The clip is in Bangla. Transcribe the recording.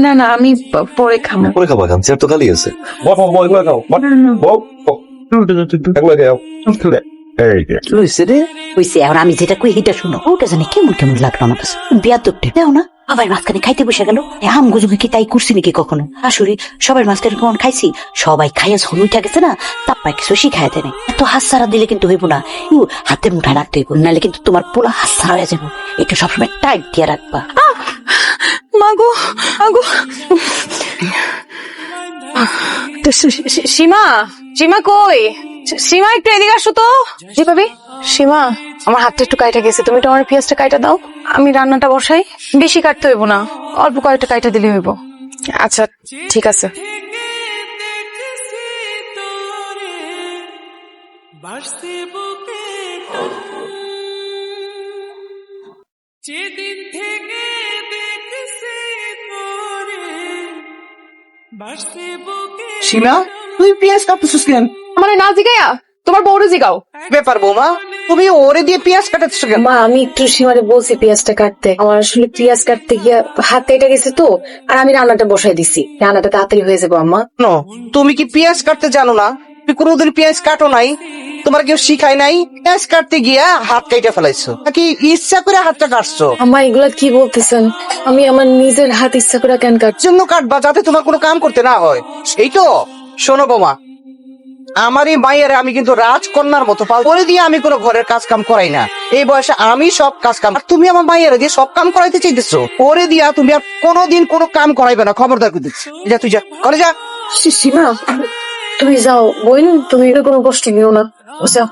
না না আমি পরে খাবো। পরে খাবা খান, চেয়ার তো খালি আছে। হইছে এখন আমি যেটা কই এটা শুনো, ওটা জানি কেমন কেমন লাগলো আমার কাছে। বিয়াদবটে দেও না আবার মাঝখানে খাইতে বসে গেল। আম গুজুকে কি তাই করছি নাকি কখনো? আসলে সবার মাঝখানে কখন খাইছি, সবাই খাইয়া ঝোল উঠা গেছে না, তাপ্পাই কিছু শিখাই দেয় না। এত হাত সারা দিলে কিন্তু হইব না, হাতের মুঠায় রাখতে হইব, নাহলে কিন্তু তোমার পোলা হাত সারা হয়ে যাবো। এটা সবসময় টাইট দিয়ে রাখবা। মাগো মাগো সীমা, সীমা কই? সীমা একটু এদিকে আসো তো। জি ভাবি। সীমা আমার হাতটা একটু কাইটা গেছে, তুমি তোমার পেঁয়াজটা কাইটা দাও, আমি রান্নাটা বসাই। বেশি কাটতে হইব না, অল্প কয়েকটা কাইটা দিলে হইব। আচ্ছা ঠিক আছে। যেদিন থেকে দেখছি তোরে বাসতে বুকে। সীমা, তুই পেঁয়াজ কাটতেছিস কেন? মানে না জিগাইয়া তোমার বউরে জিগাও। ব্যাপার বৌমা, তুমি ওরে দিয়ে পেঁয়াজ কাটাচ্ছ কেন? মা আমি একটু সীমারে বলছি পেঁয়াজটা কাটতে, আমার আসলে পেঁয়াজ কাটতে গিয়া হাত কেটে গেছে তো, আর আমি রান্নাটা বসাই দিছি, রান্নাটা তাড়াতাড়ি হয়ে যাবো আম্মা। নো, তুমি কি পেঁয়াজ কাটতে জানো না? তুমি কোনোদিন পেঁয়াজ কাটো নাই? তোমার কেউ শিখায় নাই? পেঁয়াজ কাটতে গিয়া হাত কেটে ফেলাইছো নাকি ইচ্ছা করে হাতটা কাটছো? আম্মা এগুলা কি বলতেছেন? আমি আমার নিজের হাত ইচ্ছা করে কেন কাটছি? জন্য কাটবা যাতে তোমার কোনো কাম করতে না হয়, এই তো। শোনো বৌমা, আমার এই মায়ের আমি কিন্তু রাজকন্যার মতো পাল করে দিয়ে আমি কোনো ঘরের কাজ কাম করাই না। এই বয়সে আমি সব কাজ কাম, আর তুমি আমার মায়ের দিয়ে সব কাম করাইতে চাইতেছো। করে দিয়া তুমি আর কোনোদিন কোনো কাম করাইবে না, খবরদার করে দিচ্ছি। যা তুই যা, করে যা। সীমা তুমি যাও বোন, তুমি কোনো কষ্ট নিও না, যাও।